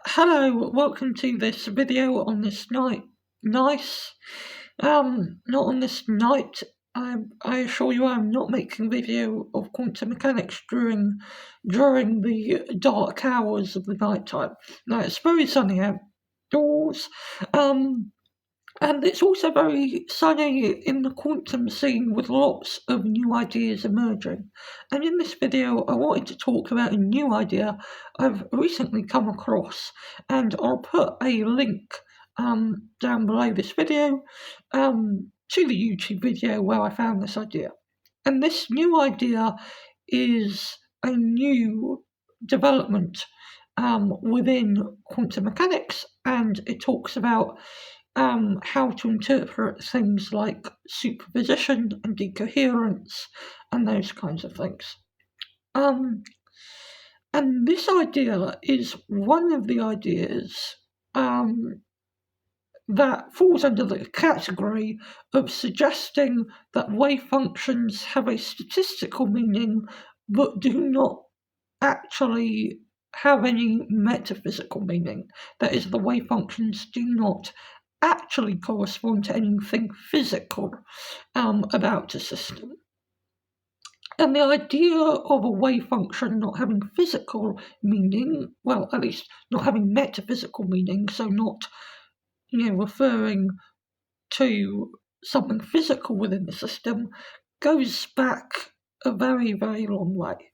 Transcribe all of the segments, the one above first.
Hello, welcome to this video on this not on this night. I assure you I'm not making a video of quantum mechanics during the dark hours of the night time. No, it's very sunny outdoors. And it's also very sunny in the quantum scene with lots of new ideas emerging. And in this video, I wanted to talk about a new idea I've recently come across, and I'll put a link down below this video to the YouTube video where I found this idea. And this new idea is a new development within quantum mechanics, and it talks about how to interpret things like superposition and decoherence and those kinds of things. And this idea is one of the ideas that falls under the category of suggesting that wave functions have a statistical meaning but do not actually have any metaphysical meaning. That is, the wave functions do not actually correspond to anything physical about a system. And the idea of a wave function not having physical meaning, well, at least not having metaphysical meaning, so not, referring to something physical within the system, goes back a very, very long way.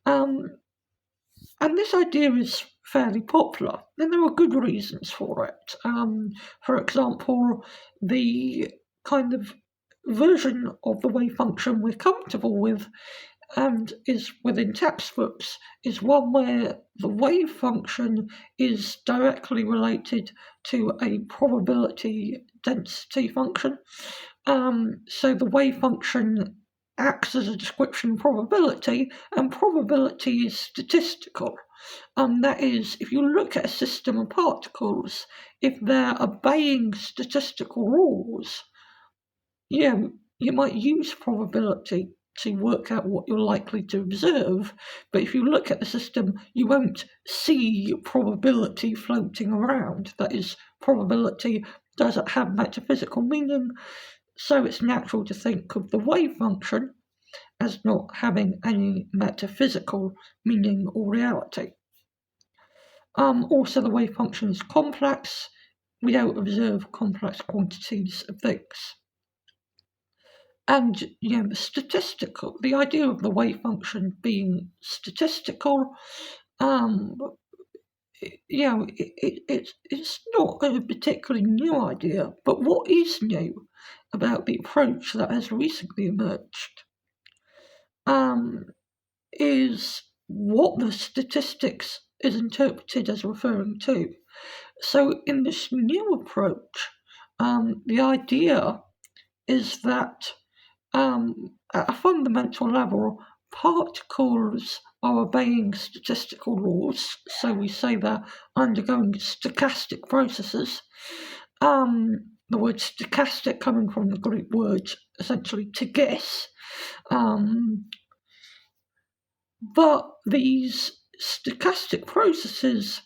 And this idea is fairly popular, and there are good reasons for it. For example, the kind of version of the wave function we're comfortable with and is within textbooks is one where the wave function is directly related to a probability density function. So the wave function acts as a description of probability, and probability is statistical. That is, if you look at a system of particles, if they're obeying statistical rules, you might use probability to work out what you're likely to observe, but if you look at the system, you won't see probability floating around. That is, probability doesn't have metaphysical meaning, so it's natural to think of the wave function as not having any metaphysical meaning or reality. Also, the wave function is complex. We don't observe complex quantities of things. And, the idea of the wave function being statistical, it's not a particularly new idea, but what is new about the approach that has recently emerged is what the statistics is interpreted as referring to. So in this new approach, the idea is that at a fundamental level, particles are obeying statistical laws, so we say they're undergoing stochastic processes. The word stochastic coming from the Greek word essentially to guess. But these stochastic processes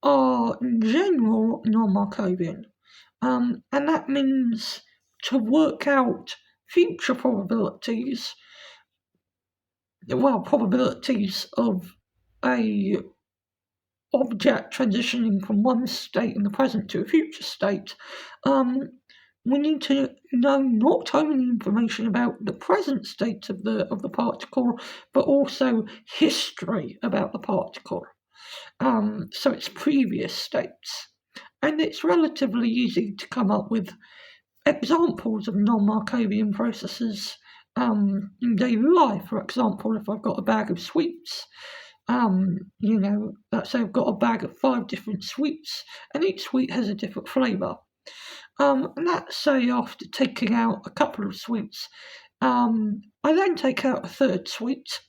are in general non-markovian, and that means to work out future probabilities, probabilities of a object transitioning from one state in the present to a future state, we need to know not only information about the present state of the particle, but also history about the particle, so its previous states. And it's relatively easy to come up with examples of non-Markovian processes in daily life. For example, if I've got a bag of sweets, let's say I've got a bag of 5 different sweets, and each sweet has a different flavour. And let's say after taking out a couple of sweets, I then take out a third sweet,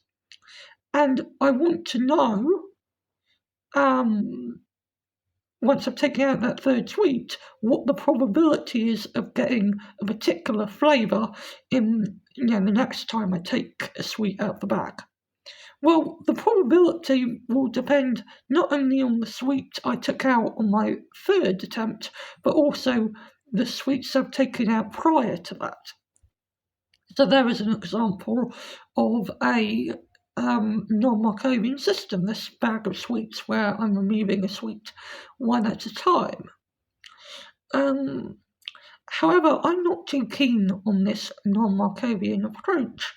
and I want to know, once I've taken out that third sweet, what the probability is of getting a particular flavour in the next time I take a sweet out of the bag. Well, the probability will depend not only on the sweep I took out on my third attempt, but also the sweeps I've taken out prior to that. So there is an example of a non-Markovian system, this bag of sweeps where I'm removing a sweep one at a time. However, I'm not too keen on this non-Markovian approach,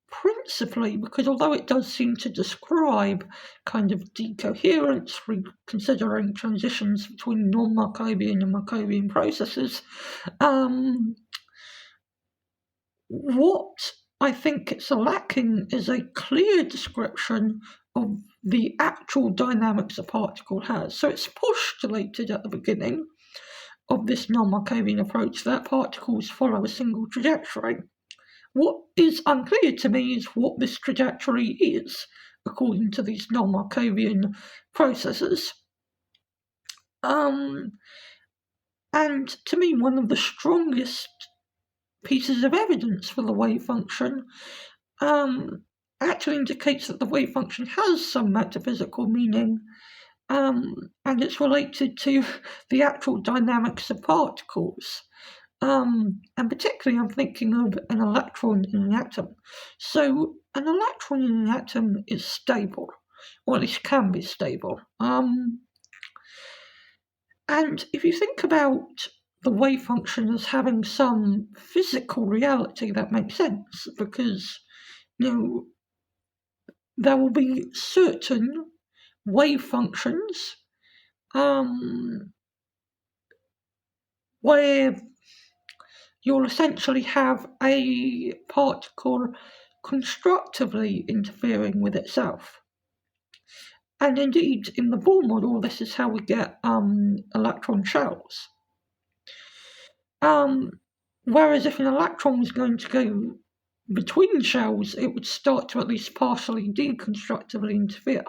principally because although it does seem to describe kind of decoherence, considering transitions between non-Markovian and Markovian processes, what I think it's lacking is a clear description of the actual dynamics a particle has. So it's postulated at the beginning of this non-Markovian approach that particles follow a single trajectory. What is unclear to me is what this trajectory is, according to these non-Markovian processes. And to me, one of the strongest pieces of evidence for the wave function actually indicates that the wave function has some metaphysical meaning, and it's related to the actual dynamics of particles. And particularly I'm thinking of an electron in an atom. So an electron in an atom is stable, or at least can be stable. And if you think about the wave function as having some physical reality, that makes sense, because, there will be certain wave functions where you'll essentially have a particle constructively interfering with itself. And indeed, in the Bohr model, this is how we get electron shells. Whereas if an electron was going to go between shells, it would start to at least partially deconstructively interfere.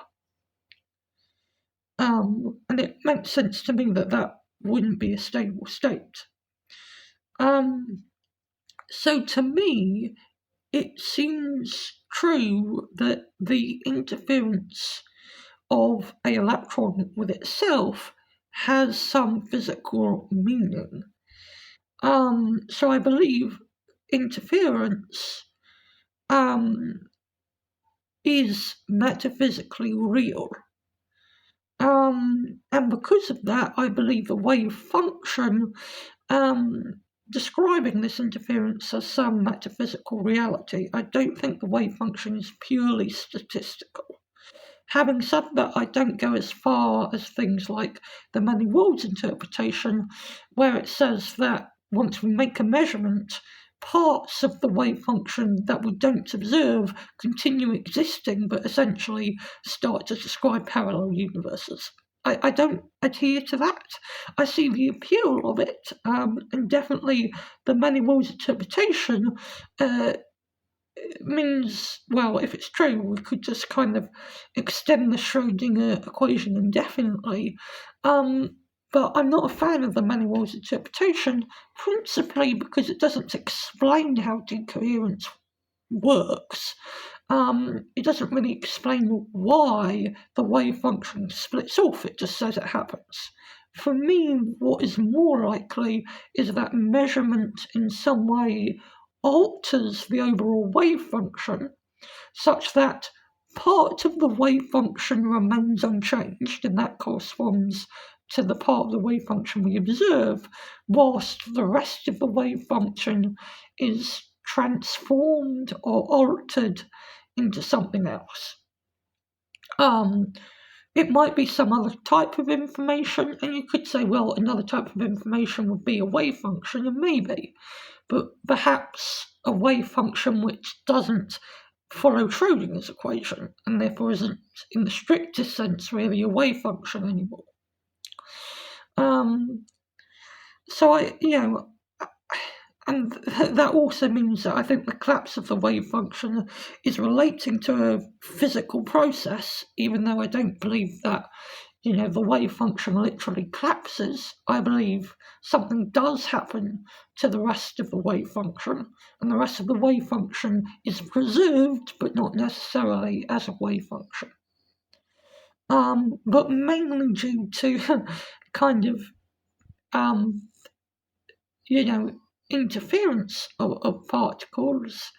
And it makes sense to me that wouldn't be a stable state. So to me, it seems true that the interference of an electron with itself has some physical meaning. So I believe interference is metaphysically real. And because of that, I believe the wave function describing this interference has some metaphysical reality. I don't think the wave function is purely statistical. Having said that, I don't go as far as things like the many worlds interpretation, where it says that once we make a measurement, parts of the wave function that we don't observe continue existing, but essentially start to describe parallel universes. I don't adhere to that. I see the appeal of it, and definitely the many worlds interpretation means, well, if it's true, we could just kind of extend the Schrödinger equation indefinitely. But I'm not a fan of the many worlds interpretation, principally because it doesn't explain how decoherence works. It doesn't really explain why the wave function splits off, it just says it happens. For me, what is more likely is that measurement in some way alters the overall wave function such that part of the wave function remains unchanged, and that corresponds to the part of the wave function we observe, whilst the rest of the wave function is transformed or altered into something else. It might be some other type of information, and you could say, well, another type of information would be a wave function, and maybe, but perhaps a wave function which doesn't follow Schrödinger's equation, and therefore isn't, in the strictest sense, really a wave function anymore. And that also means that I think the collapse of the wave function is relating to a physical process, even though I don't believe that the wave function literally collapses, I believe something does happen to the rest of the wave function, and the rest of the wave function is preserved, but not necessarily as a wave function. But mainly due to kind of, interference of particles,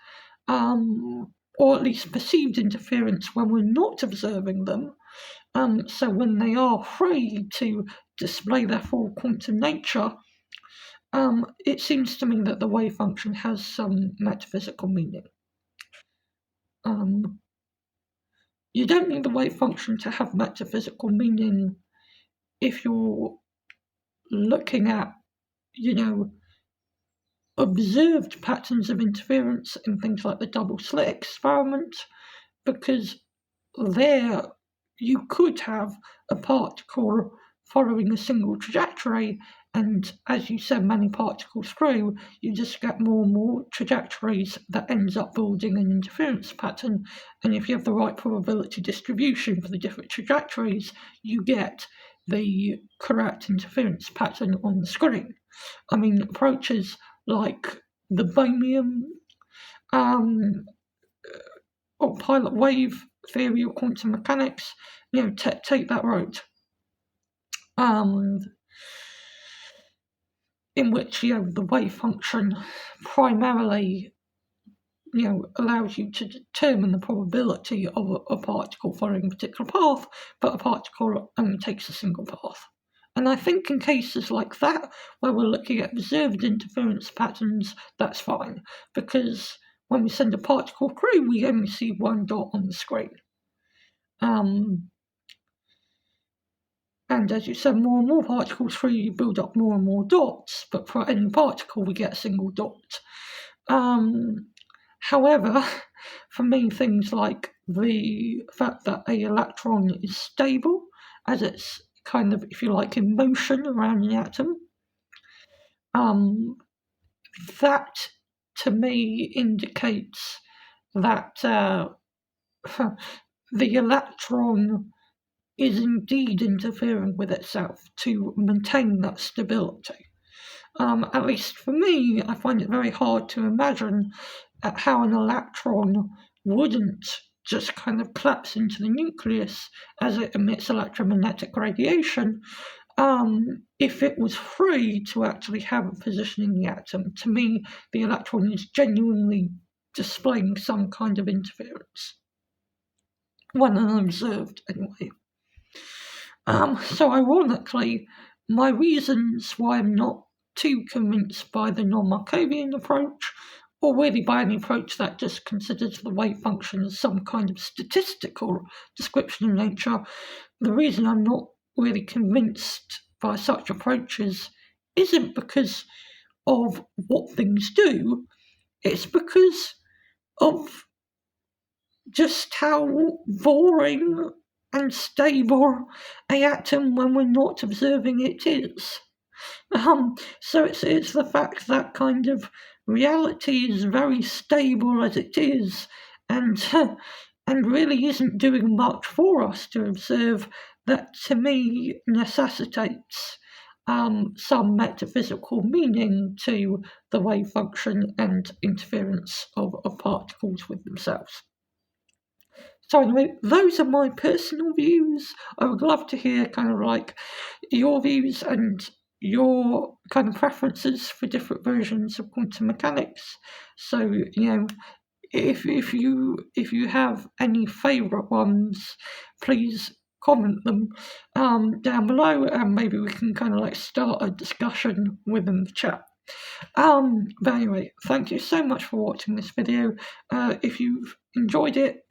or at least perceived interference when we're not observing them. So when they are free to display their full quantum nature, it seems to me that the wave function has some metaphysical meaning. You don't need the wave function to have metaphysical meaning if you're looking at, observed patterns of interference in things like the double slit experiment, because there you could have a particle following a single trajectory, and as you send many particles through, you just get more and more trajectories that ends up building an interference pattern. And if you have the right probability distribution for the different trajectories, you get the correct interference pattern on the screen. I mean, approaches like the Bohmian or pilot wave theory or quantum mechanics, take that route. In which, the wave function primarily, allows you to determine the probability of a particle following a particular path, but a particle only takes a single path. And I think in cases like that, where we're looking at observed interference patterns, that's fine, because when we send a particle through, we only see one dot on the screen. And as you send more and more particles through, you build up more and more dots, but for any particle, we get a single dot. However, for me, things like the fact that an electron is stable, as it's kind of, if you like, in motion around the atom, that to me indicates that the electron is indeed interfering with itself to maintain that stability. At least for me, I find it very hard to imagine how an electron wouldn't just kind of collapse into the nucleus as it emits electromagnetic radiation, if it was free to actually have a position in the atom. To me, the electron is genuinely displaying some kind of interference, when unobserved anyway. So ironically, my reasons why I'm not too convinced by the non-Markovian approach, or really by any approach that just considers the wave function as some kind of statistical description of nature, the reason I'm not really convinced by such approaches isn't because of what things do, it's because of just how boring and stable an atom when we're not observing it is. So it's the fact that kind of reality is very stable as it is, and really isn't doing much for us to observe, that to me necessitates some metaphysical meaning to the wave function and interference of particles with themselves. So anyway, those are my personal views. I would love to hear kind of like your views and your kind of preferences for different versions of quantum mechanics. So, if you have any favourite ones, please comment them down below, and maybe we can kind of like start a discussion within the chat. But anyway, thank you so much for watching this video. If you've enjoyed it,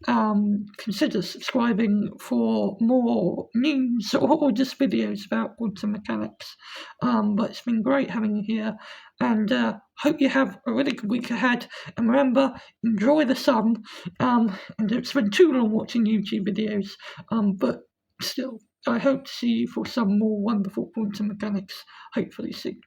consider subscribing for more news or just videos about quantum mechanics. But it's been great having you here, and hope you have a really good week ahead. And remember, enjoy the sun, and don't spend too long watching YouTube videos. But still, I hope to see you for some more wonderful quantum mechanics, hopefully soon.